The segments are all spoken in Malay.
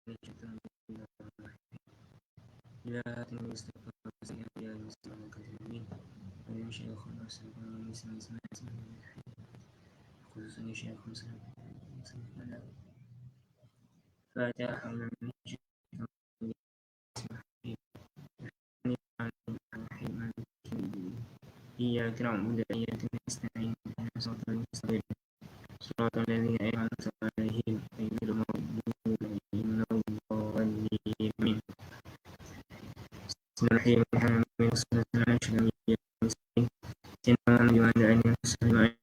إلى هاتين المصطفى يا المسلمين الكريمين ومن شيخ الرسول ومن اسمه خصوصا شيخ مسلم فاتح من إياك نعبد وإياك نستعين اهدنا الصراط المستقيم صراط الذين أنعمت عليهم غير المغضوب عليهم ولا الضالين بسم الله الرحمن الرحيم والصلاة والسلام على أشرف الأنبياء والمرسلين سيدنا محمد وعلى آله وصحبه أجمعين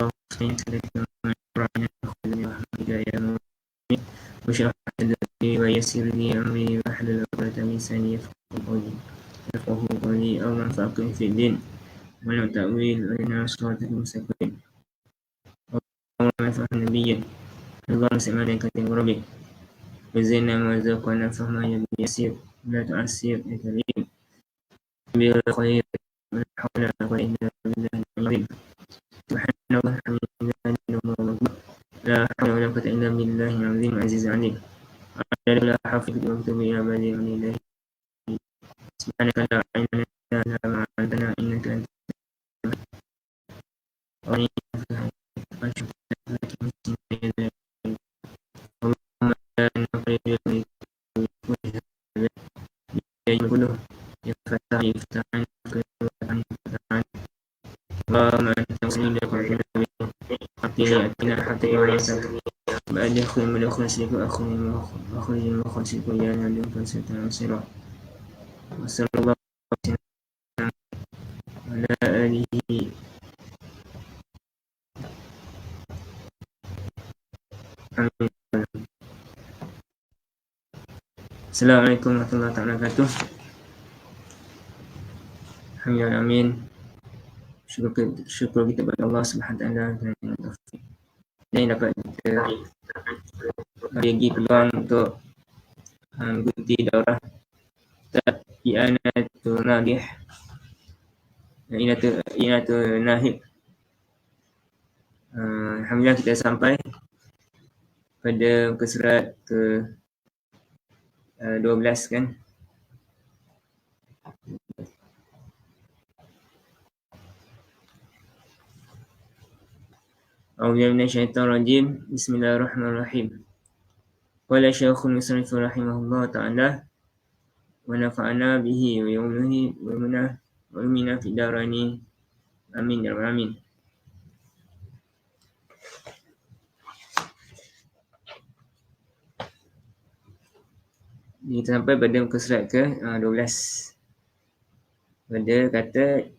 اللهم صل وسلم على خير رحمتك يا مؤمن واشرح صدري ويسر لي أمري واحلل عقدة من لساني يفقهوا قولي أو منفعكم في الدين ولو تأويل ولنا صراطك المستقيم اللهم انفعنا نبيا اللهم سمع عليك ربك وزدنا وارزقنا فهما يا يسير لا تعسير يا كريم بالخير ولا حول ولا قوة إلا بالله العظيم سبحان الله الحمد لله الله أكبر لا حول ولا قوة إلا بالله العظيم العزيز العليم لا حافظ واكتب يا بديع لله سبحانك لا علم لنا إلا ما علمتنا إنك أنت العليم اللهم لا نخرج كله يفتح عن اللهم أنت مسلم لك حتى يأتينا حتى يوسف بعد يخرج من أخرج أخرج من أخرج يا نبي فلسة نصيرا وصلى الله على آله آمين. Assalamualaikum warahmatullahi wabarakatuh. Alhamdulillah, amin. Syukur kita kepada Allah Subhanahu wa taala kerana taufik. Dan dapat kita bagi peluang untuk mengikuti daurah I'anatul Nadih I'anatul Nahib. Alhamdulillah kita sampai pada muka surat ke 12 kan. A'udzubillahi minasyaitonir rajim. Bismillahirrahmanirrahim. Qala Syekhul Musannif rahimahullah ta'ala wa nafa'ana bihi wa yawmihi wa minna fi darani. Amin ya rabbal alamin. Kita sampai pada muka surat ke 12. Pada kata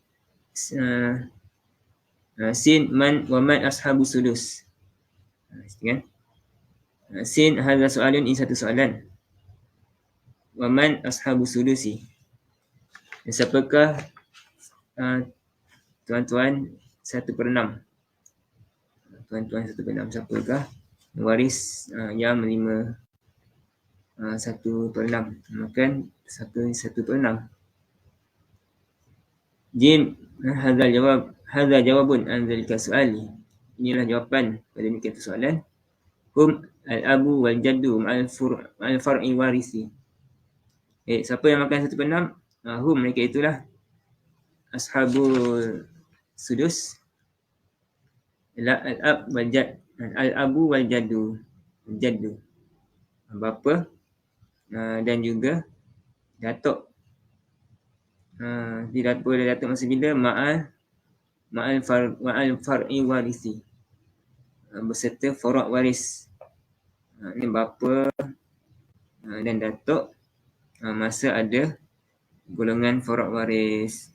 sin man wa man ashabu sudus. Kan? Sin hadha soalan, ini satu soalan. Wa man ashabu sudusi. Siapakah tuan-tuan 1/6? Tuan-tuan 1/6 siapakah waris yang menerima 1/6? Makan 1/6. Jim, hadha jawabun an dzalika su'ali. Inilah jawapan pada demikian soalan. Hum al-abu wal jaddu ma'al far'i warisi. Siapa yang makan 1/6? Hum, mereka itulah ashabul sudus. Al-ab wal jadd, al-abu wal jaddu, bapa dan juga datuk. Datuk masa bila ma'al far'i warisi, beserta farak waris. Ini bapa dan datuk masa ada golongan farak waris.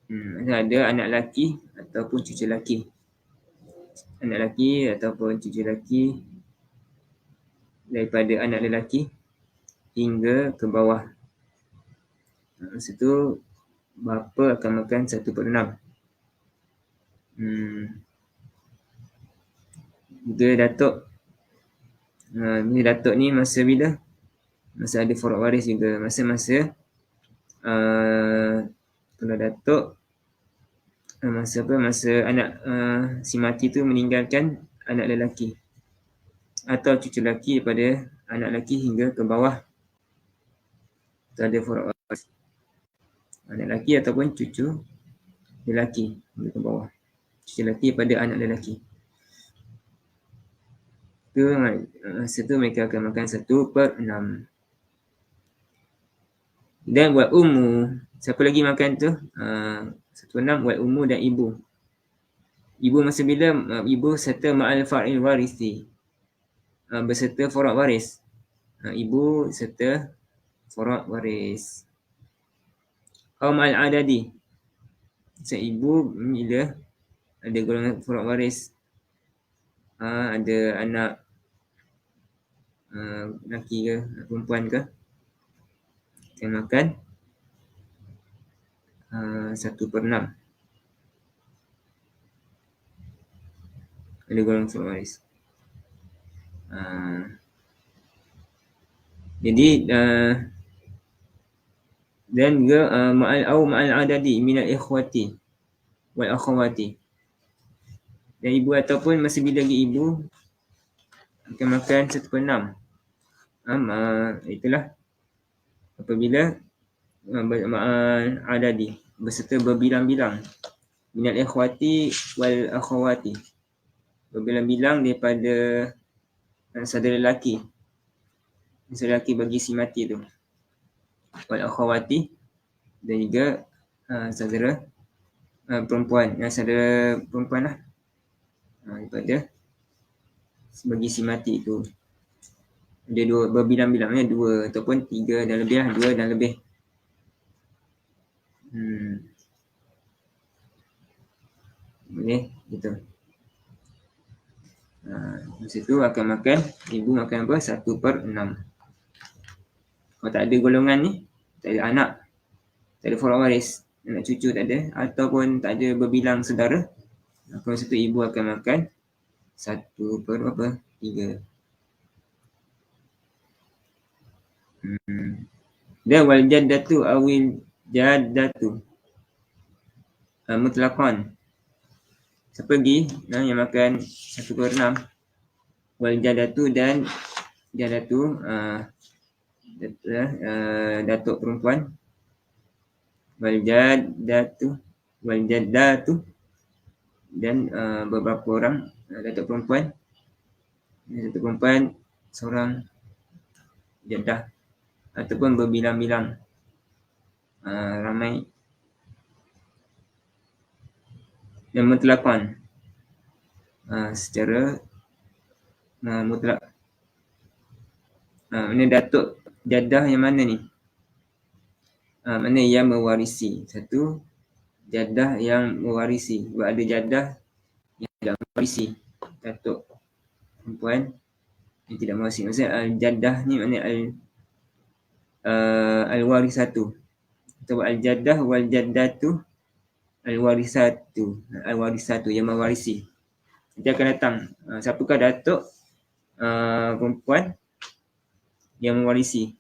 Ada anak lelaki ataupun cucu lelaki. Anak lelaki ataupun cucu lelaki daripada anak lelaki hingga ke bawah. Masa tu bapa akan makan 1/6. Juga datuk. Ni datuk ni masa bila? Masa ada farak waris juga. Masa kalau datuk masa anak si mati tu meninggalkan anak lelaki. atau cucu lelaki daripada anak lelaki hingga ke bawah. Tak ada farad waris. Anak lelaki ataupun cucu lelaki hingga ke bawah. Cucu lelaki pada anak lelaki. Itu mereka akan makan 1/6. Dan wal ummu, siapa lagi makan tu? 1/6 wal ummu dan ibu. Ibu masa bila? Ibu serta ma'al fa'il warisi. Berserta farad waris. Ibu serta farad waris. Aw ma'al adadi. Ibu bila ada golongan farad waris. Ada anak lelaki ke perempuan ke, akan makan 1/6. Ada golongan farad waris. Jadi dan juga ma'al adadi minal ikhwati wal akhawati. Dan ibu ataupun masih bila lagi ibu akan makan 1/6. Itulah apabila ma'al adadi berserta berbilang-bilang minal ikhwati wal akhawati, berbilang-bilang daripada saudara lelaki bagi si mati tu, wal akhawati, dan juga saudara perempuan, saudara perempuan lah, daripada bagi si mati tu. Ada dua, berbilang-bilangnya 2 ataupun 3 dan lebih lah, 2 dan lebih. Boleh gitu. Masa tu akan makan, ibu makan apa? 1/6. Kalau tak ada golongan ni, tak ada anak, tak ada farad waris, anak cucu tak ada, ataupun tak ada berbilang saudara, masa tu ibu akan makan 1/3. Dan wal jaddatu awil jaddatu mutlaqan. Siapa lagi yang makan 1/6? Wal jaddatu dan jaddatu datuk perempuan. Wal jaddatu dan beberapa orang datuk perempuan. Datuk perempuan seorang jaddah ataupun berbilang-bilang ramai. Dan mutlaqan secara mutlak. Mana datuk jaddah yang mana ni? Mana yang mewarisi. Satu, jaddah yang mewarisi. Sebab ada jaddah yang tidak mewarisi. Datuk perempuan yang tidak mewarisi. Maksudnya al-jaddah ni maknanya al-warisatu. Atau al-jaddah wal-jaddatu al-warisatu yang mewarisi. Nanti akan datang siapakah datuk perempuan yang mewarisi.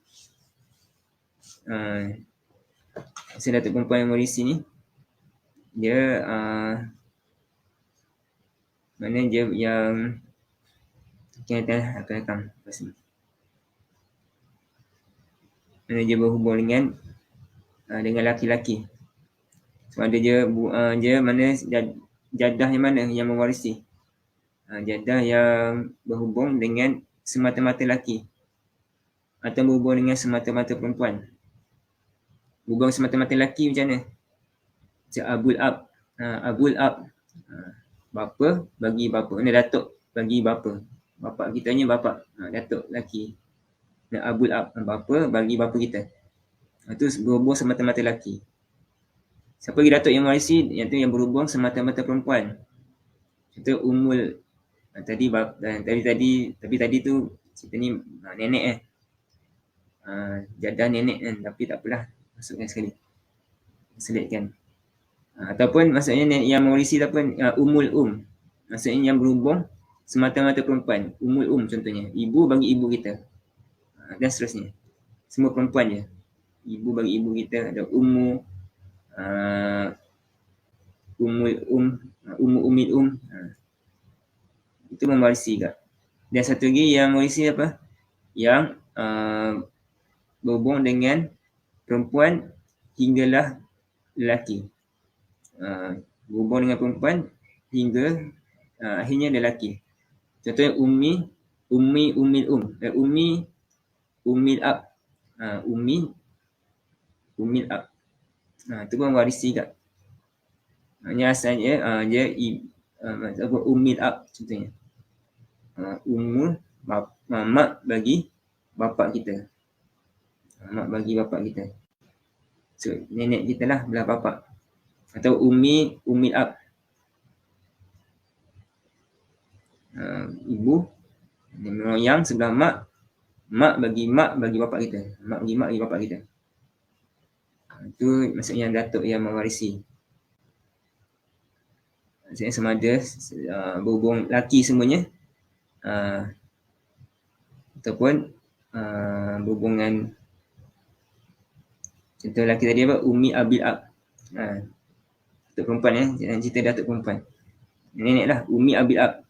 Maksudnya datuk perempuan yang mewarisi ni, dia mana dia yang akan datang lepas ni. Mana dia berhubung dengan laki-laki. Sebab ada dia mana jaddah yang mana yang mewarisi. Jaddah yang berhubung dengan semata-mata laki atau berhubung dengan semata-mata perempuan. Berhubung semata-mata laki macam mana? Macam abul ab. Bapa bagi bapa. Ini datuk bagi bapa. Bapa kita ni bapa. Datuk laki. Dan abul ab, bapa bagi bapa kita. Itu berhubung semata-mata laki. Siapa lagi datuk yang mewarisi? Yang tu yang berhubung semata-mata perempuan. Itu umul. Tadi tu cerita ni nenek jaddah nenek kan, tapi tak apalah, masukkan sekali, selitkan. Ataupun maksudnya yang mewarisi ataupun umul maksudnya yang berhubung semata-mata perempuan. Umul contohnya, ibu bagi ibu kita, dan seterusnya, semua perempuan je. Ibu bagi ibu kita, ada umul umil itu mewarisi juga. Dan satu lagi yang mewarisi apa? Yang berhubung dengan perempuan hinggalah lelaki. Berhubung dengan perempuan hingga akhirnya lelaki. Contohnya ummil ab. Ummil ab. Itu pun warisi kat. Hanya asalnya dia ummil ab contohnya. Ummul mak bagi bapa kita. Mak bagi bapa kita. So nenek kita lah belah bapa. Atau ummil ab. Ibu yang sebelah mak bagi bapa kita. Mak bagi bapa kita. Itu maksudnya datuk yang mewarisi. Maksudnya sama ada berhubung laki semuanya ataupun berhubungan contoh laki tadi apa? Umi abil ab. Datuk perempuan jangan cerita datuk perempuan. Nenek lah, umi abil ab.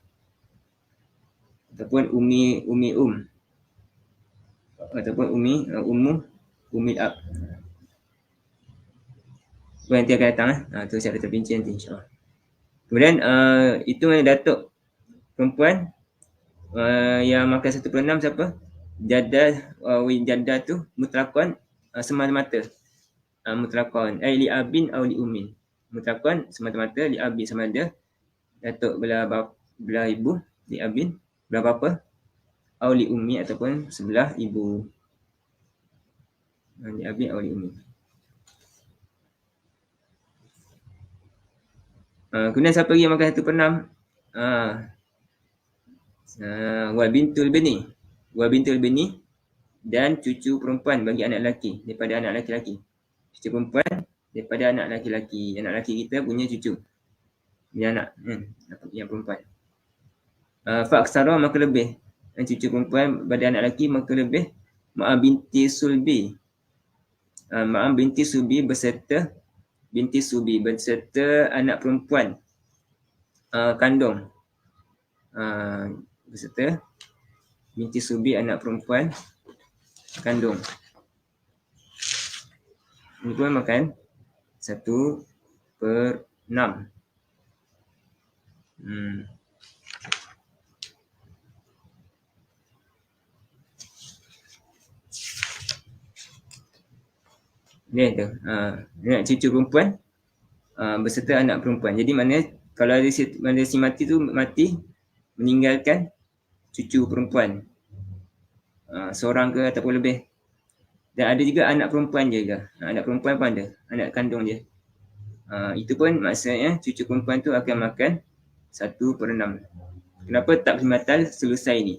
Ataupun umi ataupun umi ab. Nanti akan datang tu saya ada terpinci nanti insya-Allah. Kemudian itu datuk perempuan yang makan 1/6 siapa? Jadah tu mutlaqan semata-mata. Mutlaqan li abin aw li ummin. Mutlaqan semata-mata li abin sama ada datuk belah ibu li abin, belah bapa, aw li ummi ataupun sebelah ibu. Li abin aw li ummi. Kemudian siapa lagi yang makan 1/6? Wal bintul bini dan cucu perempuan bagi anak lelaki daripada anak lelaki-lelaki. Cucu perempuan daripada anak lelaki-lelaki. Anak lelaki kita punya cucu. Punya anak yang perempuan. Fa'aksara maka lebih. Cucu perempuan pada anak lelaki maka lebih. Ma'a binti sulbi. Ma'a binti sulbi beserta anak perempuan kandung. Beserta binti sulbi anak perempuan kandung. Ini pun makan 1/6. Ni tu. Anak cucu perempuan beserta anak perempuan. Jadi mana kalau ada si mati tu meninggalkan cucu perempuan. Seorang ke ataupun lebih. Dan ada juga anak perempuan juga. Anak perempuan pun ada. Anak kandung dia. Itu pun maksudnya cucu perempuan tu akan makan 1/6. Kenapa tak khidmatal selesai ni?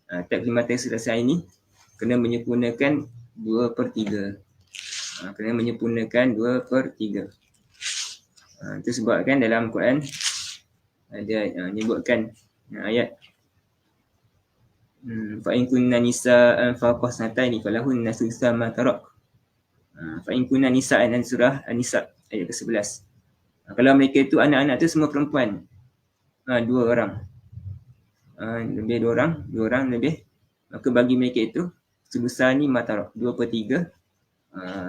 Tak khidmatal selesai ni kena menyempurnakan 2/3. Kena menyempurnakan 2/3. Itu sebabkan dalam Quran ada menyebutkan ayat fa in kunna nisa'an fawqa sanataini falahunna thulutsu ma tarak. Fa in kunna nisa'an dan surah An-Nisa ayat ke-11. Kalau mereka itu anak-anak tu semua perempuan. 2 orang. Lebih 2 orang lebih. Maka bagi mereka itu sebesar ni matarak 2/3.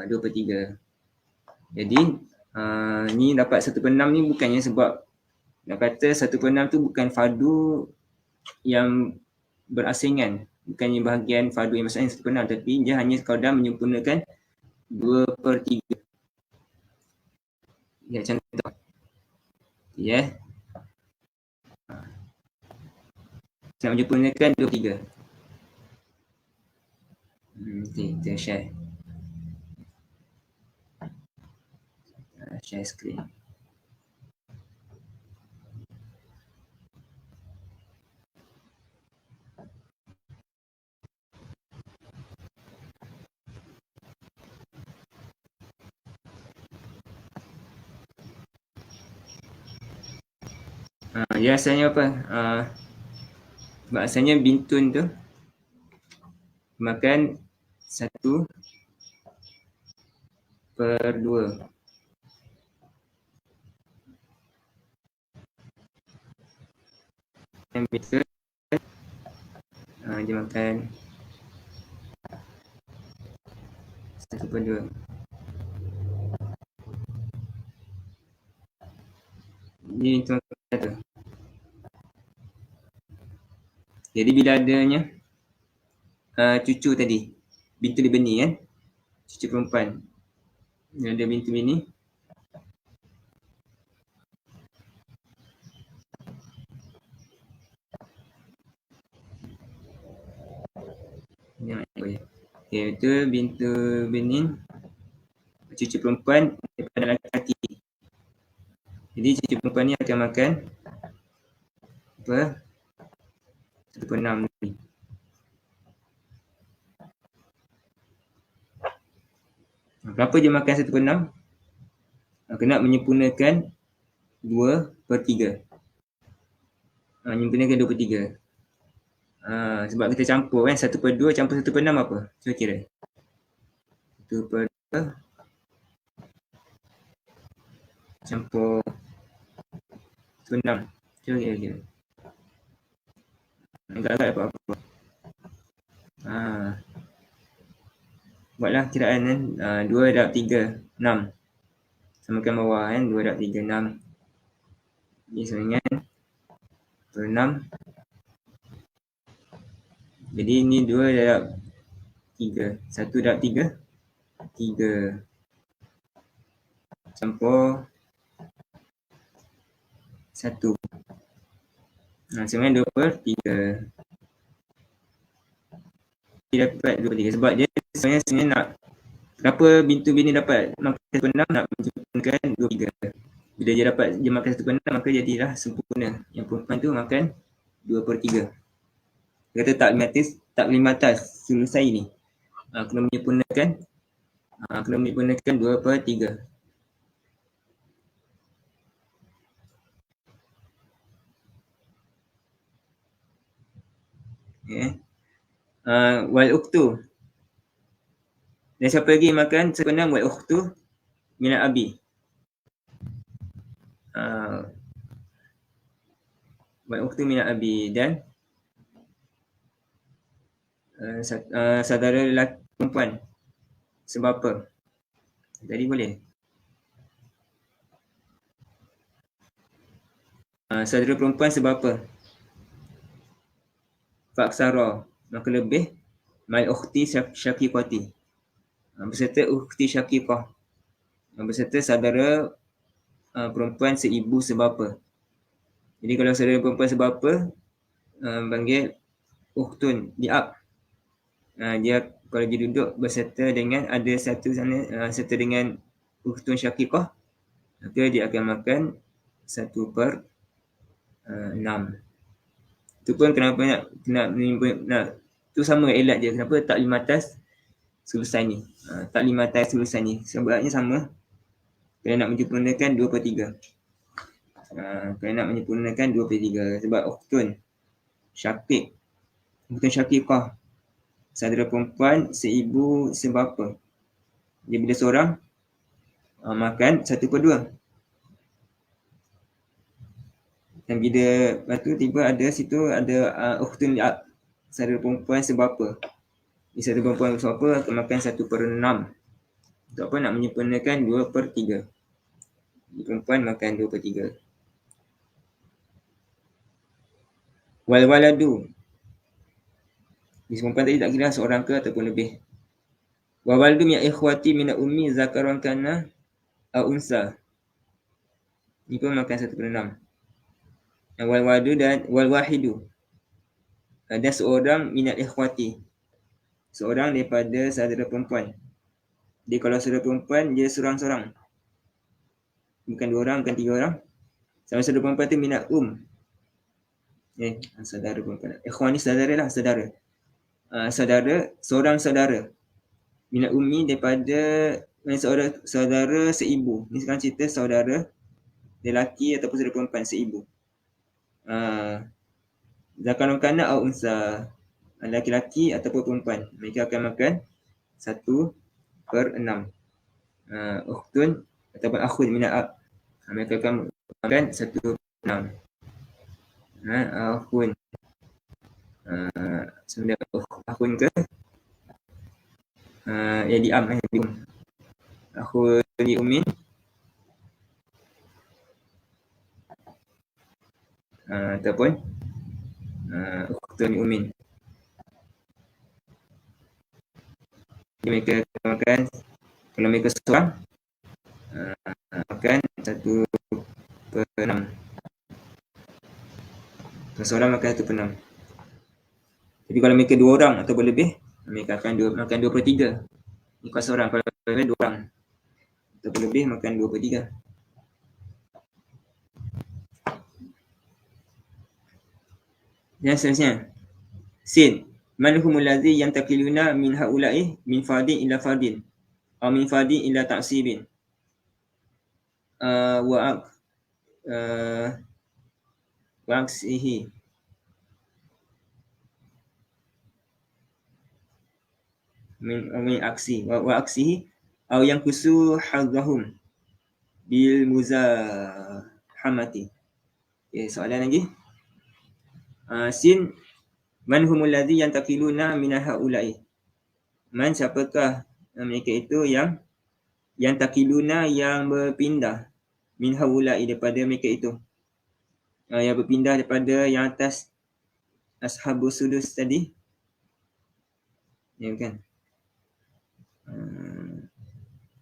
2/3. Jadi ni dapat 1/6 ni bukannya sebab nak kata 1/6 tu bukan fardu yang berasingan, bukannya bahagian fardu yang maksudnya 1/6, tapi dia hanya sekadar menyempurnakan 2/3. Ya, contoh. Ya. Saya menyempurnakan 2/3. Kita share. Share screen. Biasanya apa? Maksudnya bintun tu makan 1/2. Yang bintun Dia makan 1/2. Dia itu makan satu. Jadi bila adanya cucu tadi, bintu di benih kan, cucu perempuan. Bila ada bintu bini, iaitu bintu bini cucu perempuan daripada lelaki. Jadi cucu perempuan ni akan makan apa? 1/6 ni. Berapa dia makan 1/6? Kena menyempurnakan 2/3. Menyempurnakan 2/3. Sebab kita campur kan, 1/2 campur 1/6 apa? Cuba kira. 1/2 campur 1/6. Cuba kira. Agak-agak dapat apa? Buatlah kiraan kan. 2/3, 6. Samakan bawah kan, 2/3, 6. Ini sama dengan 6. Jadi ini 2/3. 1/3. 3 campur 1. Sama dengan 2/3. Dia dapat 2/3. Sebab dia sebenarnya nak, kenapa bintu bini dapat makan 1/6, nak menyempurnakan 2/3. Bila dia makan 1/6, maka jadilah sempurna. Yang perempuan tu makan 2/3. Dia kata tak limitas selesai ni. Kena menyempurnakan 2/3. Wal ukhtu. Dan siapa lagi makan 1/6? Wal ukhtu minal abi. Wal ukhtu minal abi. Dan saudara lelaki perempuan sebapa. Tadi boleh. Saudara perempuan sebapa. Faksara, maka lebih mal ukhti syaqiqati. Berserta ukhti syaqiqah. Berserta saudara perempuan seibu sebapa. Jadi kalau saudara perempuan sebapa, panggil ukhtun li'ab. Dia kalau dia duduk berserta dengan ada satu sana serta dengan ukhtun syaqiqah, maka dia akan makan 1/6. Itu pun kenapa nak tu sama elat je. Kenapa tak 5 atas selesai ni? Tak 5 atas selesai ni. Sebabnya sama. Kena nak menyempurnakan 2/3. Kena nak menyempurnakan 2/3. Sebab ukhtun syaqiq, ukhtun syaqiqah, saudara perempuan seibu sebapa. Dia bila seorang makan 1/2. Dan bila lepas tu tiba ada situ ada ukhtun li'ab, saudara perempuan sebapa. Saudara perempuan sebapa akan makan 1/6. Untuk apa? Nak menyempurnakan 2/3. Perempuan makan 2/3. Wal waladu. Perempuan tadi tak kira seorang ke ataupun lebih. Wal waladu min ikhwati min ummi zakaran kana au unsa. Ni pun makan 1/6. Wal waladu dan wal wahidu. Ada seorang minat ikhwati. Seorang daripada saudara perempuan. Jadi kalau saudara perempuan dia seorang-seorang. Bukan 2 orang, bukan 3 orang. Sama saudara perempuan tu minat saudara perempuan. Ikhwan ni saudara lah, saudara. Seorang saudara. Minat ummi daripada saudara seibu. Ni sekarang cerita saudara lelaki ataupun saudara perempuan seibu. Zakarun kana au unsa. Lelaki ataupun perempuan. Mereka akan makan 1/6. Ukhtun ataupun akhun minat ab. Mereka akan makan 1/6. Akhun Sebenarnya akhun ke jadi am di akhun di umin ataupun ukhtun di umin. Jadi mereka makan, kalau mereka seorang makan 1/6. Kalau seorang makan 1/6. Jadi kalau mereka 2 orang atau lebih, mereka akan makan 2/3. Ikut seorang, kalau lebih 2 orang atau lebih makan 2/3. Dan seterusnya. Sin. Man humul ladzi yantakiluna min haula'i min fardin ila fardin atau min fardin ila ta'sibin. Wa aksihi. Min aksi wa aksihi aw yang kusu hadzahum bil muzahamati. Okay, soalan lagi. Sin. Man humul ladzi yantakiluna min haula'i. Man, siapakah mereka itu yang takiluna, yang berpindah, min haula'i, daripada mereka itu, yang berpindah daripada yang atas ashabus sudus tadi, ya kan,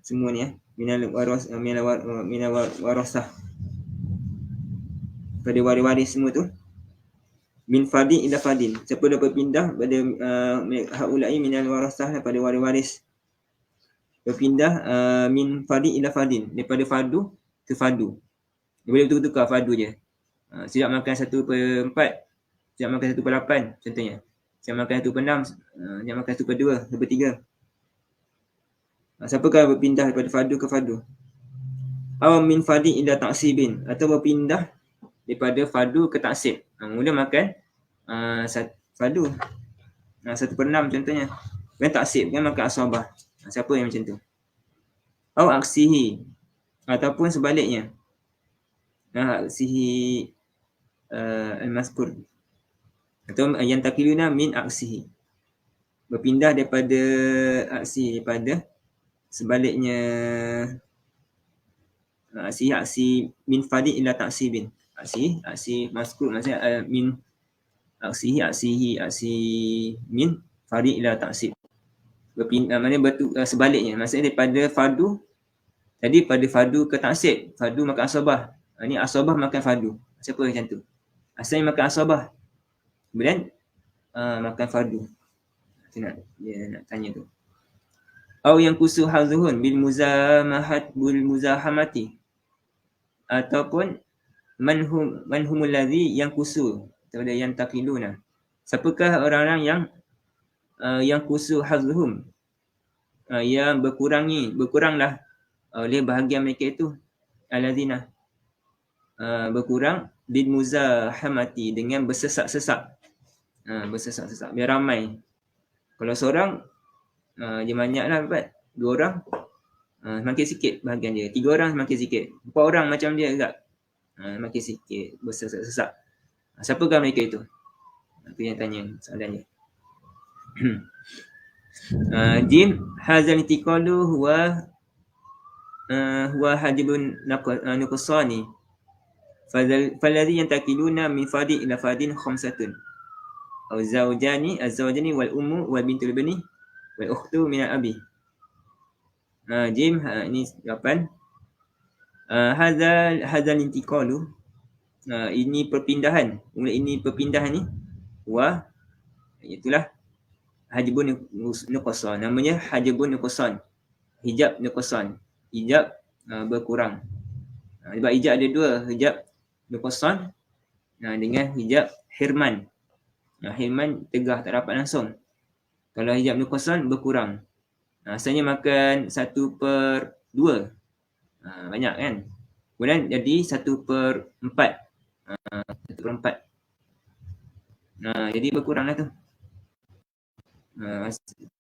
semua ni minal warasah, pada waris-waris semua tu, min fadin ila fadin, siapa dah berpindah pada haula'i minal warasah, daripada waris-waris, berpindah min fadin ila fadin, daripada fardu ke fardu. Dia boleh tukar fardu je. Siap makan 1/4, siap makan 1/8 contohnya. Siap makan 1/6, siap makan 1/2, 1/3. Siapakah berpindah daripada fardu ke fardu? Aw min fardin ila ta'sibin, atau berpindah daripada fardu ke taksib. Mula makan fardu 1/6 contohnya. Kan taksib kan makan asabah. Siapa yang macam tu? Aw aksihi, ataupun sebaliknya. Aksihi al-mazkur, atau yang takiluna min aksihi, berpindah daripada aksi, daripada sebaliknya aksi min fadin ila taksibin. Aksi mazkur maksudnya min aksihi aksi min fadin ila taksib, berpindah, maknanya sebaliknya, maksudnya daripada fardu tadi, pada fardu ke taksib. Fardu makan asabah, ni asabah makan fardu. Siapa macam tu? Asalnya makan asabah, kemudian makan fardu. Dia nak tanya tu. Aw yang kusu hazuhun bil muzahamati, ataupun manhumul ladzi yang kusu, daripada yang takiluna. Siapakah orang-orang yang kusu hazuhum, yang berkuranglah oleh bahagian mereka itu, alladzina, berkurang bil muzahamati, dengan bersesak-sesak. Bersesak-sesak biar ramai. Kalau seorang dia banyaklah dapat, 2 orang semakin sikit bahagian dia, 3 orang semakin sikit, 4 orang macam dia juga, makin sikit, bersesak-sesak. Siapakah mereka itu? Itu yang tanya soalan dia. Jim hazal intiqalu huwa hajibun nuqsani faladhi yantakiluna min fadin ila fadin khamsatun aw zawjani wal ummu wal bintul bani wal ukhtu min al abi. Jim, ini jawapan. Hazal intiqalu, ini perpindahan, ini perpindahan ni, wa, itulah hajibun nuqsan, namanya hajibun nuqsan, hijab nuqsan, hijab berkurang. Sebab hijab ada 2, hijab nuqsan dengan hijab hirman. Hirman tegah, tak dapat langsung. Kalau hijab nuqsan berkurang, asalnya makan 1/2, banyak kan, kemudian jadi 1/4, 1/4. Jadi berkuranglah tu.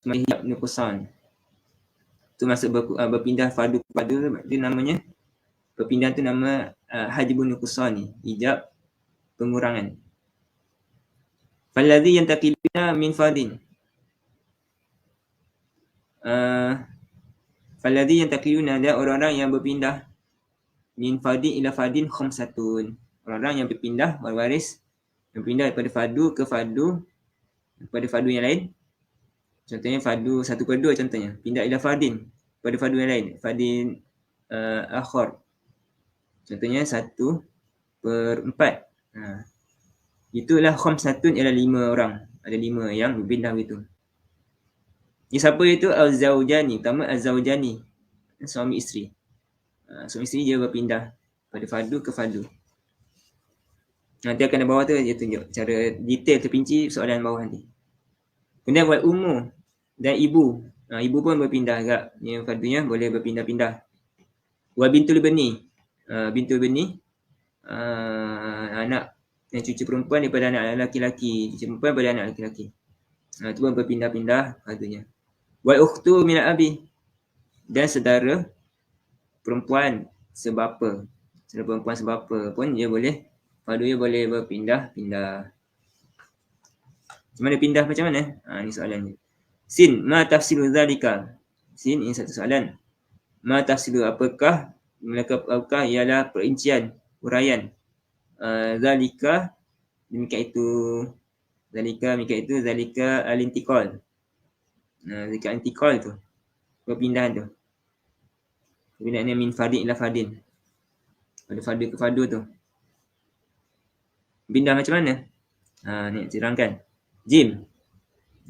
Hijab nuqsan tu maksud berpindah fardu kepada, dia namanya perpindahan tu, nama hajibun nuqsan ni, hijab pengurangan. Falladhi yantaqiluna min fardin. Falladhi yantaqiluna, ada orang-orang yang berpindah min fardin ila fardin khamsatun. Orang-orang yang berpindah waris, yang pindah daripada fardu ke fardu, daripada fardu yang lain. Contohnya fardu 1/2 contohnya. Pindah ila fardin, pada fardu yang lain. Fardin akhar. Contohnya 1/4. Itulah khamsatun, ialah 5 orang. Ada 5 yang berpindah begitu. Ini siapa itu? Az-zawjani. Pertama az-zawjani, suami isteri. Suami isteri dia berpindah pada fardu ke fardu. Nanti akan di bawah tu dia tunjuk cara detail terpinci soalan bawah nanti. Kemudian wal ummu dan ibu. Ibu pun berpindah agak. Yang fardunya boleh berpindah-pindah. Wa bintul bani. Bintul bani, anak yang cucu perempuan daripada anak lelaki-lelaki. Cucu perempuan daripada anak lelaki-lelaki. Itu pun berpindah-pindah fardunya. Wal ukhtu min abi, dan saudara perempuan sebapa. Saudara perempuan sebapa pun dia boleh, fardunya boleh berpindah-pindah. Macam mana pindah macam mana? Ini soalannya. Sin, ma tafsilu zalika. Sin, ini satu soalan. Ma tafsilu, apakah ialah perincian, huraian. Zalika, demikian itu. Zalika al-intiqal. Zalika al-intiqal tu, perpindahan tu. Perpindahan min fardin ila fardin. Pada fardu ke fardu tu. Pindah macam mana? Ni terangkan. Jim.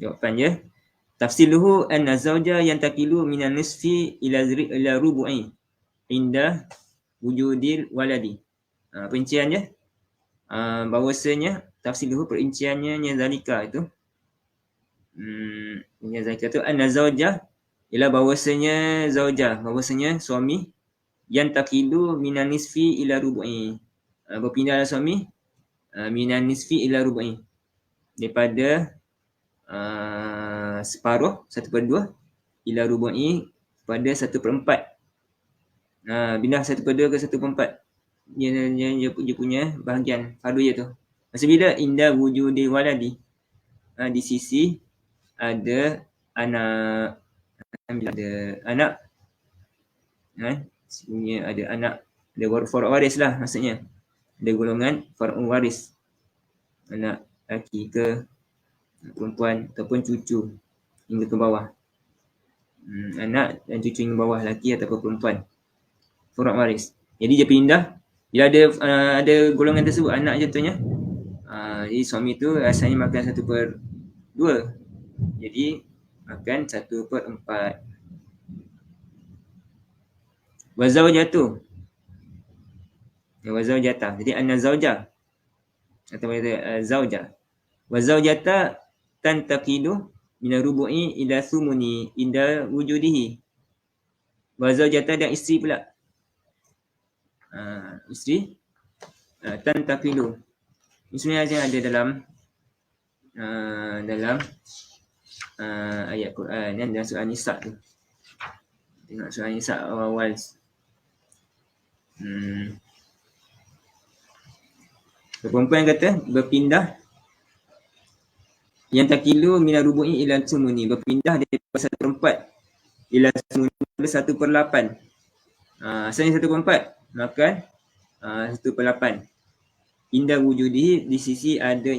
Jawapannya, tafsiluhu anna zawja yantaqilu minan nisfi ila rubu'i inda wujudil waladi. Perinciannya, bahawasanya tafsiluhu, perinciannya zalika itu. Zalika tu anna zawja, ialah bahawasanya zawjah, bahawasanya suami, yantaqilu minan nisfi ila rubu'i, berpindahlah suami minan nisfi ila rubu'i, daripada separuh 1/2 ila rubu'i, pada 1/4. Pindah 1/2 ke 1/4. Dia punya bahagian fardu dia tu. Masa bila inda wujudi waladi, di sisi ada anak. Bila ada anak, sebenarnya ada anak, ada far'u waris lah maksudnya. Ada golongan far'u waris. Anak lelaki ke perempuan ataupun cucu hingga ke bawah. Anak dan cucu hingga bawah, lelaki ataupun perempuan, far'u waris. Jadi dia pindah bila ada golongan tersebut, anak contohnya. Jadi suami tu asalnya makan 1/2. Jadi makan 1/4. Wa zawjatu. Wa zawjata. Jadi anna zawja atau zawja. Wa zawjata tantaqilu min rubu'i ila thumuni inda wujudihi. Wa zawjata, dan isteri pula. Isteri tantaqilu. Ini sebenarnya ada dalam ayat Quran dan dalam surah Nisa tu. Tengok surah Nisa awal. Perempuan kata berpindah, yang takilu minar rubu'i ila sumuni, berpindah daripada 1/4 ila sumuni, 1/8. Asalnya 1/4, maka 1/8. Indah wujudi, di sisi ada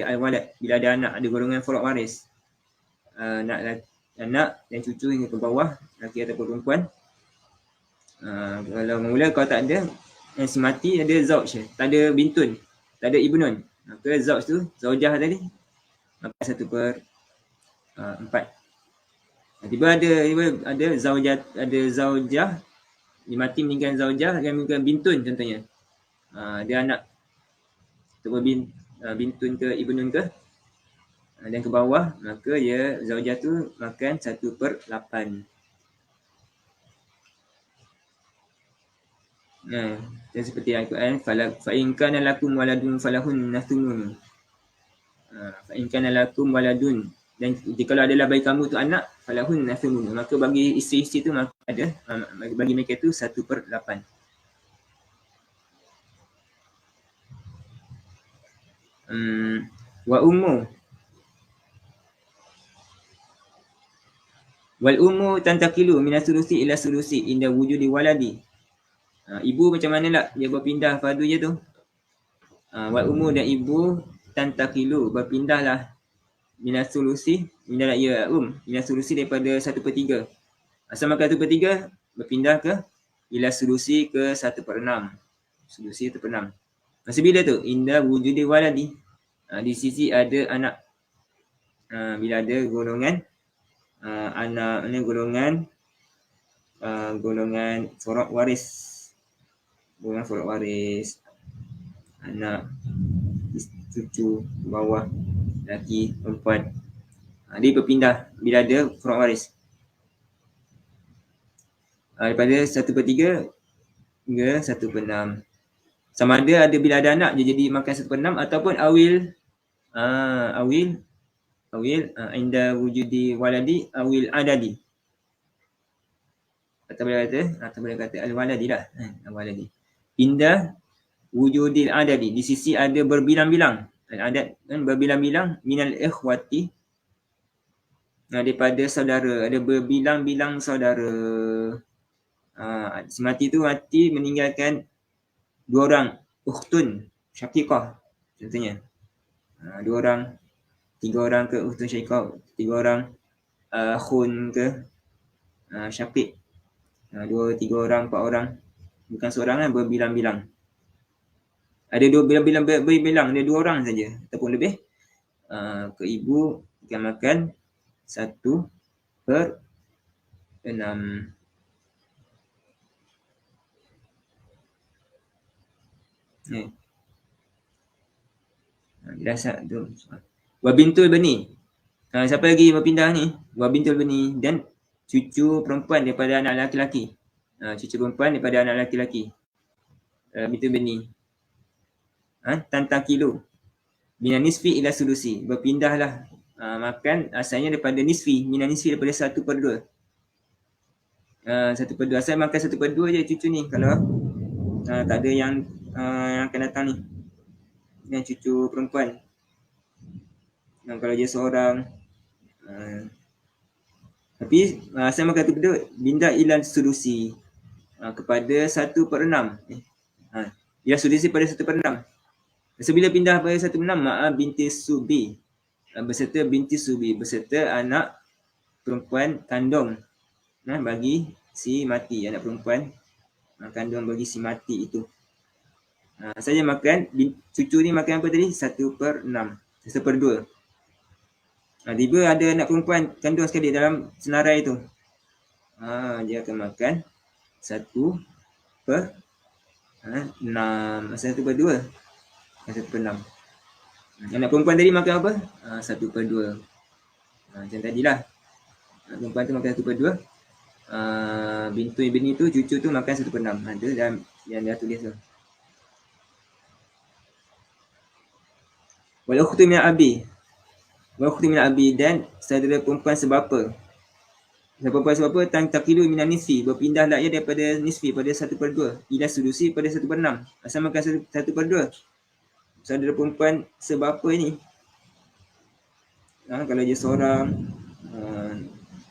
al-walad, bila ada anak, ada golongan far'u waris. Anak dan cucu hingga ke bawah, lelaki ataupun perempuan. Kalau mula kalau tak ada, yang semati ada zauj, tak ada bintun, tak ada ibnun, maka zauj tu, zaujah tadi, maka 1/4. Tiba ada zaujah, dia mati meninggalkan zaujah dan meninggalkan bintun contohnya. Dia anak ataupun bintun ke ibnun ke, dan ke bawah, maka dia zaujah tu makan 1/8. Dan seperti Al-Quran, fa in kana lakum waladun falahunna thumunu. Fa in kana lakum waladun, dan jika adalah bagi kamu tu anak, falahunna thumunu, maka bagi isteri-isteri tu maka ada, bagi mereka tu 1/8. Wa ummu, Wal ummu tantakilu minas sulusi ila sulusi inda wujudi waladi. Ibu macam mana lah dia berpindah fardu je tu. Wal ummu dan ibu tantakilu berpindahlah minas sulusi minas sulusi daripada 1/3. Asal makan 1/3 berpindah ke ila sulusi ke 1/6. Sulusi 1/6. Masa bila tu? Inda wujudi waladi. Di sisi ada anak. Bila ada golongan anak ni golongan forok waris. Golongan forok waris. Anak, cucu, bawah, lelaki, perempuan. Dia berpindah bila ada forok waris. Daripada 1/3 hingga 1/6. Sama ada bila ada anak dia jadi makan 1/6 ataupun awil inda wujudi waladi awil adadi. Atau boleh kata al-waladi lah. Al-waladi. Inda wujudil adadi. Di sisi ada berbilang-bilang. Al-adad kan berbilang-bilang minal ikhwati. Daripada saudara. Ada berbilang-bilang saudara. Si mati tu meninggalkan 2 orang. Ukhtun syaqiqah. Contohnya. 2 orang. 3 orang ke ukhtun syaqiqah. 3 orang khun ke syaqiq. 2, 3 orang, 4 orang. Bukan seorang kan, berbilang-bilang. Ada 2 berbilang, ada 2 orang saja ataupun lebih. Ke ibu akan makan 1/6. Dirasa tu. Wa bintul bani. Siapa lagi berpindah ni? Wa bintul bani dan cucu perempuan daripada anak lelaki-lelaki. Cucu perempuan daripada anak lelaki-lelaki. Bintul bani. Tantang kilo. Minan nisfi ila sulusi. Berpindahlah makan asalnya daripada nisfi. Minan nisfi daripada 1/2. 1/2. Asal makan 1/2 je cucu ni. Kalau tak ada yang akan datang ni. Yang cucu perempuan. Kalau dia seorang. Tapi asal makan 1/2. Bindah ila sulusi. Kepada 1/6. Ila sulusi pada 1/6. So, bila pindah pada 1/6, ma'a binti Subi. Beserta binti Subi. Beserta anak perempuan kandung. Bagi si mati. Anak perempuan kandung bagi si mati itu. Saya makan, cucu ni makan apa tadi? 1/6. 1/2. Tiba ada anak perempuan kandung sekali dalam senarai tu. Dia akan makan 1/6. Masa 1/2. 1/6. Anak perempuan tadi makan apa? 1/2. Macam tadilah. Anak perempuan tu makan 1/2. Bintu ibni tu, cucu tu makan 1/6. Ada dalam yang dah tulis tu. Wal ukhtu min abi. Wal ukhtu min abi dan saudara perempuan sebapa. Saudara perempuan sebapa tantakilu minan nisfi. Berpindahlah ia daripada nisfi pada 1/2. Ila sulusi pada 1/6. Asal makan 1/2. Saudara perempuan sebapa ni. Kalau dia seorang.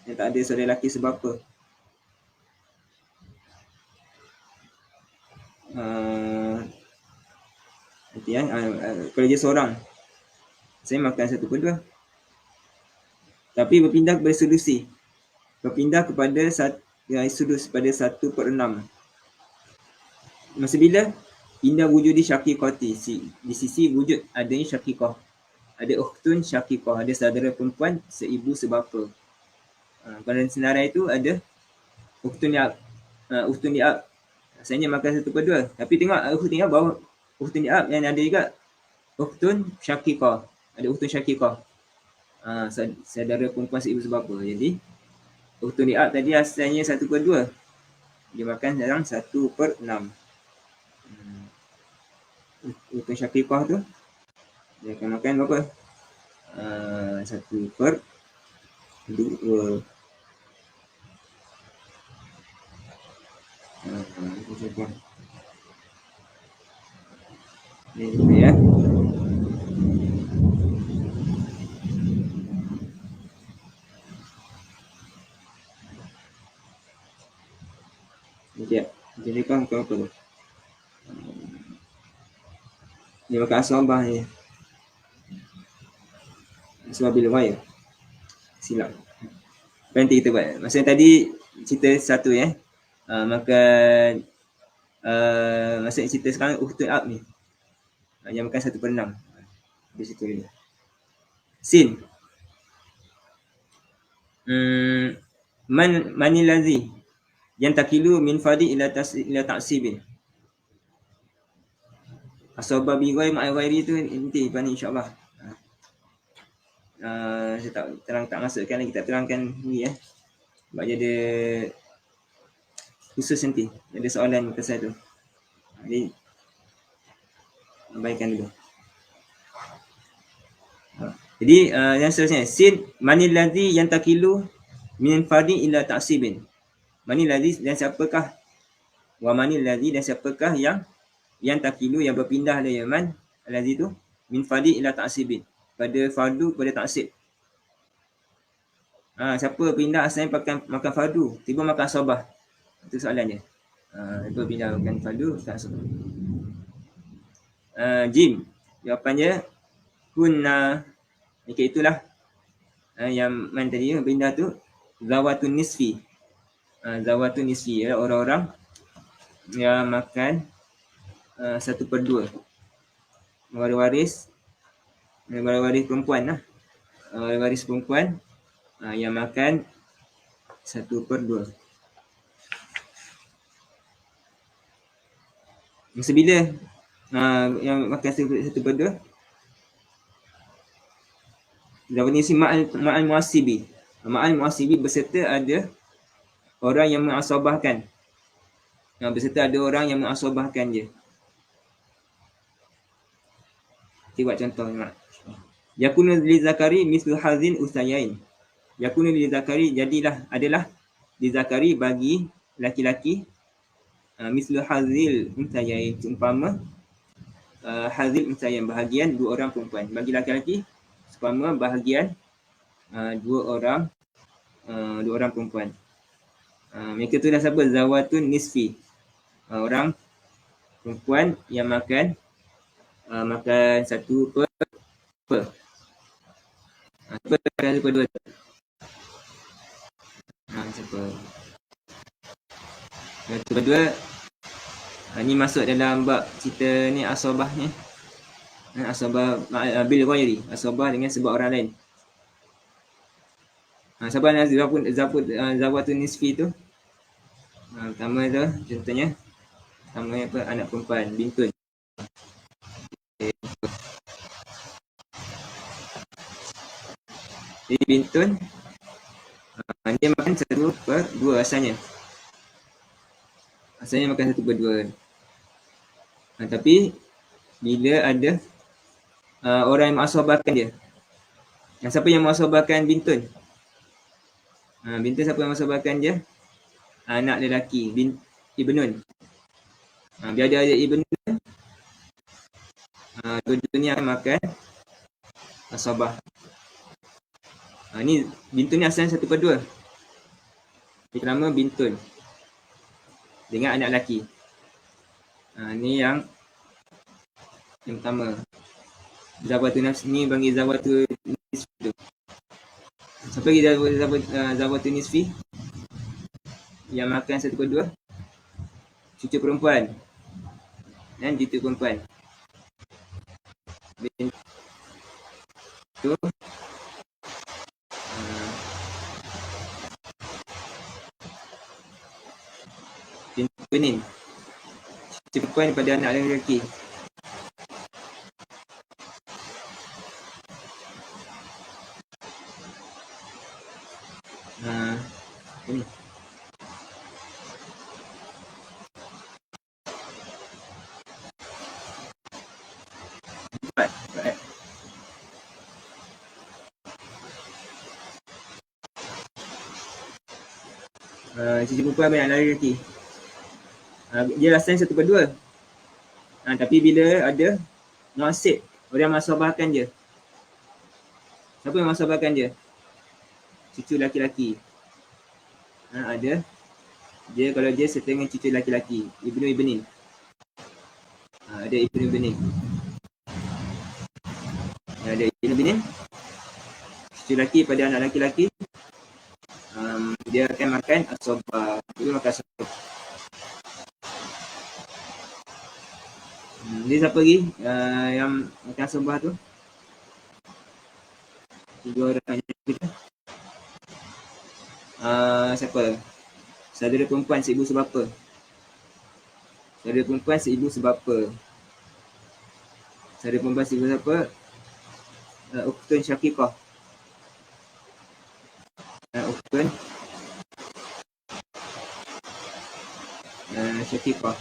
Dia tak ada saudara lelaki sebapa. Kalau dia seorang. Saya makan 1/2. Tapi berpindah kepada sulusi. Berpindah kepada sudus pada 1/6. Masa bila? Indah wujudi syaqiqati. Di sisi wujud adanya syaqiqah. Ada ukhtun syaqiqah. Ada saudara perempuan seibu sebapa. Pada senarai itu ada ukhtun li'ab. Ukhtun li'ab. Asalnya makan 1/2. Tapi tengok ukhtun li'ab bawah ukhtun li'ab yang ada juga ukhtun syaqiqah. Ada ukhtun syaqiqah. Saudara perempuan seibu sebapa. Jadi ukhtun li'ab tadi asalnya 1/2. Dia makan sekarang 1/6. Ukhtun syaqiqah tu dia akan makan berapa? 1/2. Ini ya. Sekejap. Jadi kan bukan apa tu. Dia makan asabah ni. Sebab bila wire. Silap. Nanti kita buat. Maksudnya tadi cerita satu ya. Makan maksudnya cerita sekarang ukhtun up ni. Yang makan 1/6. Di situ ni. Sin. Manil ladzi yang takilu min fadi ila ta'sibin. Asabah bi ghairi ma'i ghairi tu nanti Pani insya-Allah. Saya tak masukkan lagi, tak terangkan ni ya. Sebab dia ada khusus nanti. Ada soalan pasal tu. Jadi abaikan dulu. Jadi yang seterusnya, sin manil ladzi yang takilu min fadi ila ta'sibin. Manil ladzi dan siapakah? Wa manil ladzi dan siapakah yang takilu yang berpindah dari man ladzi tu min fadi ila ta'sibin. Pada fardu kepada ta'sib. Siapa pindah asalnya makan fardu, tiba makan asabah. Itu soalannya. Siapa pindah makan fardu, tak asabah. Jim. Jawapannya kunna. Okay, itulah yang man tadi pindah tu zawatun nisfi. Zawatun nisfi ialah orang-orang yang makan 1/2. Waris perempuan lah. Waris perempuan yang makan 1/2. Masa bila yang makan 1/2? Zawatun nisfi ma'al mu'asibi. Ma'al mu'asibi berserta ada orang yang mengasabahkan. Berserta ada orang yang mengasabahkan dia. Kita buat contoh. Yakunu li zakari mislu hazin usayain. Yakunu li zakari adalah li zakari bagi laki-laki mislu hazil usayain, umpama hazil usayain, bahagian dua orang perempuan. Bagi laki-laki umpama bahagian dua orang perempuan. Mereka tu dah siapa? Zawatun nisfi. Orang perempuan yang makan 1/2. 1/2. Siapa? 1/2. Ni masuk dalam bab cerita ni asabah ni. Asabah bil ghairi. Asabah dengan sebab orang lain. Siapa nak zawatun nisfi tu? Pertama tu contohnya. Pertama apa? Anak perempuan, bintun. Jadi bintun dia makan 1/2 asalnya. Asalnya makan 1/2. Tapi bila ada orang yang mengasabahkan dia. Siapa yang mengasabahkan bintun? Bintun siapa yang mengasabahkan dia? Anak lelaki, ibnun. Biar ada ibnun, dua-dua ni akan makan asabah. Ni bintun ni asalnya 1/2. Kita nama bintun dengan anak lelaki. Ni yang pertama. Zawatun nisfi ni panggil zawatun nisfi tu. Siapa lagi zawatun nisfi? Yang makan 1/2? Cucu perempuan. Dan cucu perempuan. Itu benin. Cucu perempuan daripada anak lelaki. Ini. Cucu perempuan banyak anak lelaki. Dia rasanya 1/2. Tapi bila ada muasib, orang mengasabahkan dia. Siapa yang mengasabahkan dia? Cucu laki-laki. Ada Dia kalau dia serta dengan cucu laki-laki, Ibnu Ibnin. Ada Ibnu Ibnin. Ada Ibnu Ibnin. Cucu laki pada anak laki-laki, dia akan makan asobah. Dia makan asobah. Dia siapa lagi yang makan asobah tu? 3 orang kita. Siapa? Saudara perempuan seibu sebapa. Saudara perempuan seibu sebapa. Saudara perempuan seibu sebapa. Ukhtun Syakikah. Ukhtun Syakikah.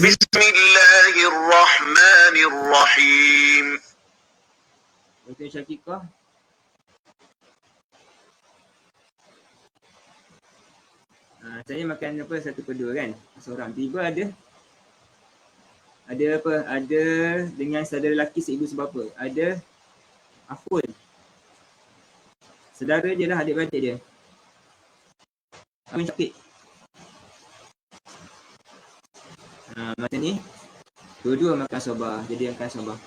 Bismillahirrahmanirrahim. Ukhtun Syakikah. Saya makan apa 1/2 kan, seorang. Tiba ada apa? Ada dengan saudara lelaki seibu sebapa. Ada Afun. Saudara dia lah, adik-beradik dia. Afun Syakik. Masa ni dua-dua makan asobah. Jadi makan asobah.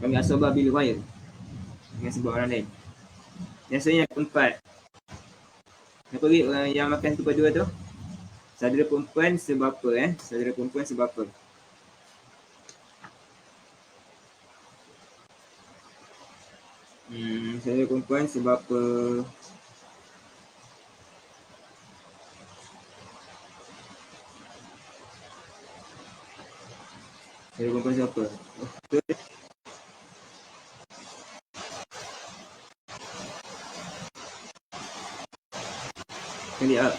Kami asobah bil ghair dengan sebuah orang lain. Biasanya yang keempat. Apa lagi yang makan 1/2 tu? Saudara perempuan sebapa saudara perempuan sebapa. Saudara perempuan sebapa. Saudara perempuan sebapa. Kali up.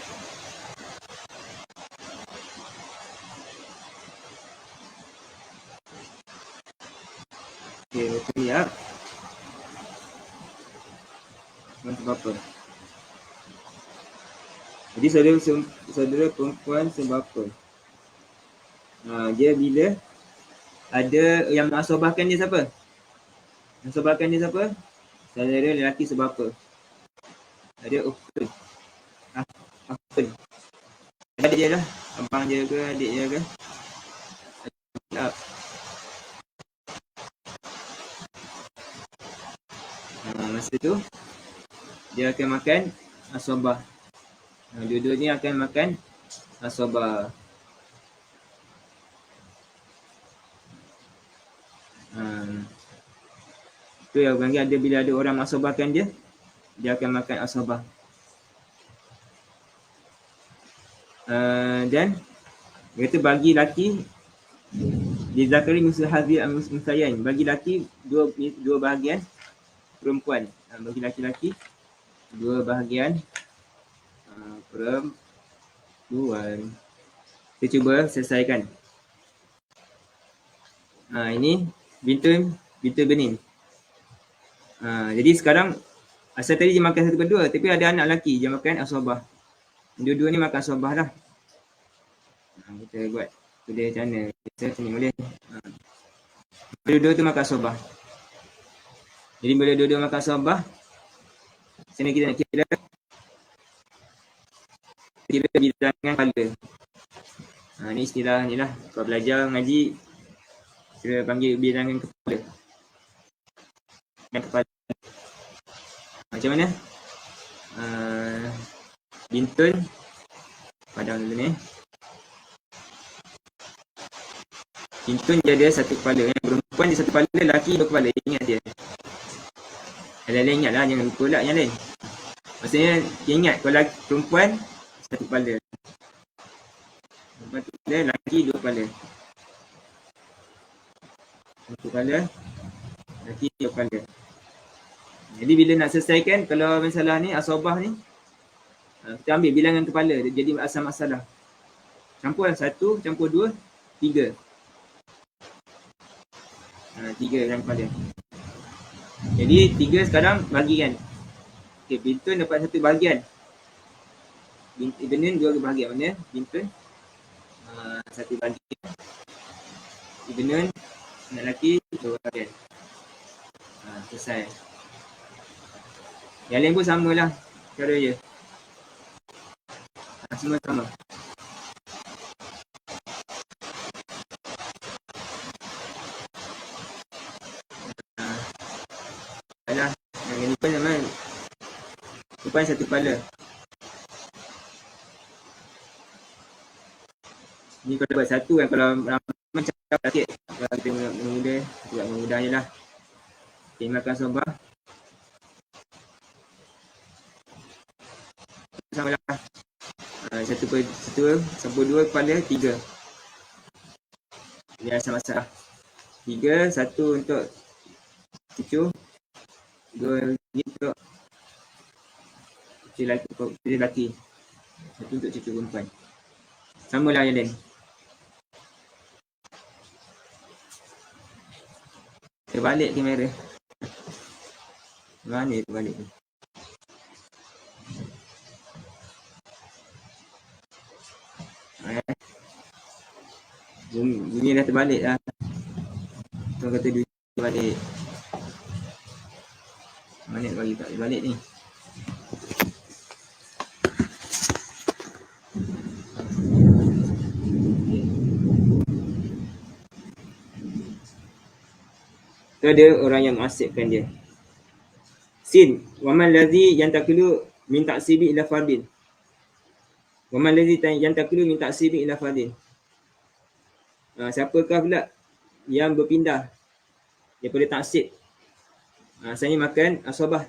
Okay, kali up. Sebapa. Jadi saudara perempuan sebapa. Dia bila ada yang mengasobahkan dia siapa? Mengasobahkan dia siapa? Saudara lelaki sebapa. Ada ukhtun. Ukhtun. Adik dia lah. Abang dia ke, adik dia ke. Masa tu dia akan makan asobah. Dua-duanya akan makan asobah. Tu yang panggil ada bila ada orang asobahkan dia, dia akan makan asobah. Dan dia kata bagi laki di zakari misal hadhi al-musayan, bagi laki dua bahagian, perempuan. Bagi laki-laki 2 bahagian, perempuan. Kita cuba selesaikan. Ini bintun Benin. Jadi sekarang asal tadi dia makan 1/2, tapi ada anak lelaki dia makan asobah. Dua-dua ni makan asobah lah. Kita buat dia macam mana? Kita sini boleh. Dua-dua tu makan asobah. Jadi bila dua-dua makan asobah, sini kita nak kira bilangan kepala. Ni istilah ni lah. Kalau belajar ngaji, kita panggil bilangan kepala. Macam mana? Bintun padang dulu ni. Bintun dia ada 1 kepala. Yang perempuan dia 1 kepala, lelaki 2 kepala. Ingat dia. Lain-lain ingat lah, jangan lupa lah yang lain. Maksudnya ingat kalau perempuan 1 kepala. Perempuan 1 kepala, lelaki 2 kepala. 1 kepala, lelaki 2 kepala. Jadi bila nak selesaikan, kalau masalah ni, asobah ni, kita ambil bilangan kepala, jadi asal masalah. Campur 1, campur 2, 3. 3 bilangan kepala. Jadi 3 sekarang bagikan. Okay, bintun dapat 1 bahagian. Ibnun 2 bahagian. Mana? Bintun 1 bahagian. Ibnun anak lelaki 2 bahagian. Selesai. Yang lain pun samalah cara je. Semua sama. Alah, yang lipan zaman. Lipan satu kepala. Ni kalau buat satu kan, kalau macam sakit. Kalau kita mudah, juga mudah je lah. Okay, makan sobah. Sama lah. Satu sampai dua kepala, tiga. Dia masak. Tiga, satu untuk cucu. Dua ni untuk cucu lelaki. Satu untuk cucu perempuan. Sama lah yang lain. Terbalik kamera. Mana terbalik ni? Bunyi dah terbalik lah. Tuan kata dia terbalik. Mana bagi tak terbalik ni? Tu ada orang yang mengasyikkan dia. Sin, waman ladzi yantaqilu min ta'sibi ila fardin. Waman ladzi yantaqilu min ta'sibi ila fardin. Siapakah pula yang berpindah daripada taksib? Asalnya makan asabah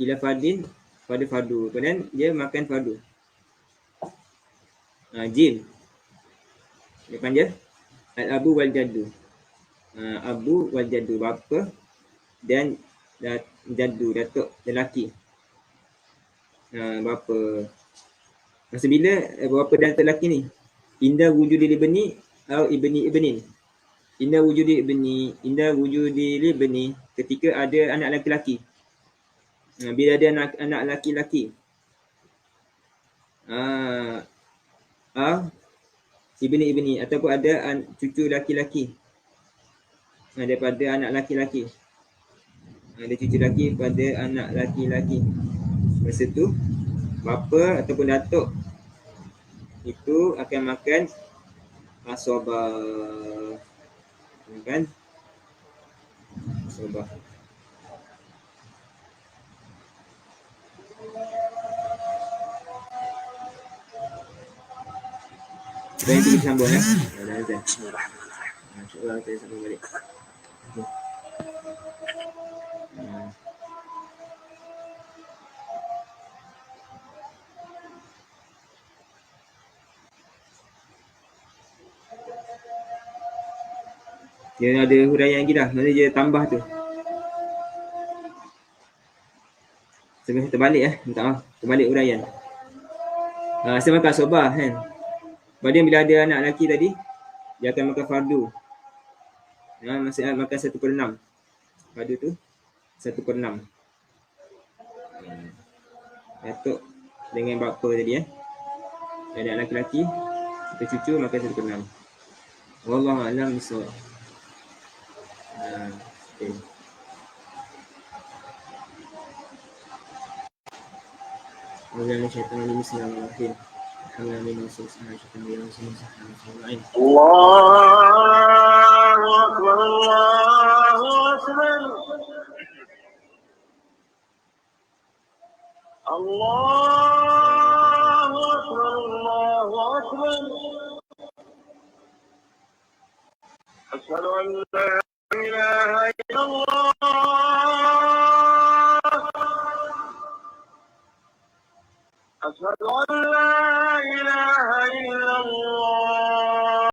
ila fardin pada fardu. Kemudian dia makan fardu. Jim. Depan dia al-abu wal jaddu. Abu wal jaddu, bapa dan jaddu, datuk lelaki. Bapa. Masa bila bapa dan datuk lelaki ni? Inda wujudi libni atau ibnin. Inda wujudi libni, ketika ada anak lelaki-lelaki. Bila ada anak lelaki-lelaki. Ibni ataupun ada cucu lelaki-lelaki. Daripada anak lelaki-lelaki. Ada cucu lelaki pada anak lelaki-lelaki. Masa tu bapa ataupun datuk itu akan makan asabah. Kan? Asabah. Kita yang sambung ya. InsyaAllah kita sambung balik. Dia ada huraian lagi dah. Mana dia tambah tu. Saya terbalik minta maaf. Terbalik huraian. Saya makan sobah kan. Kemudian bila ada anak lelaki tadi, dia akan makan fardu. Masih makan 1/6. Fardu tu 1/6. Datuk dengan bapa tadi anak lelaki, kita cucu makan 1/6. Wallahu a'lam bishawab. Okay. Alhamdulillah syaitan ini bismillahirrahmanirrahim. Alhamdulillah syaitan ini bismillahirrahmanirrahim. Allahu akbar, Allahu akbar. Allahu akbar, Allahu akbar. Asyhadu an la ilaha illallah. Asyhadu an la ilaha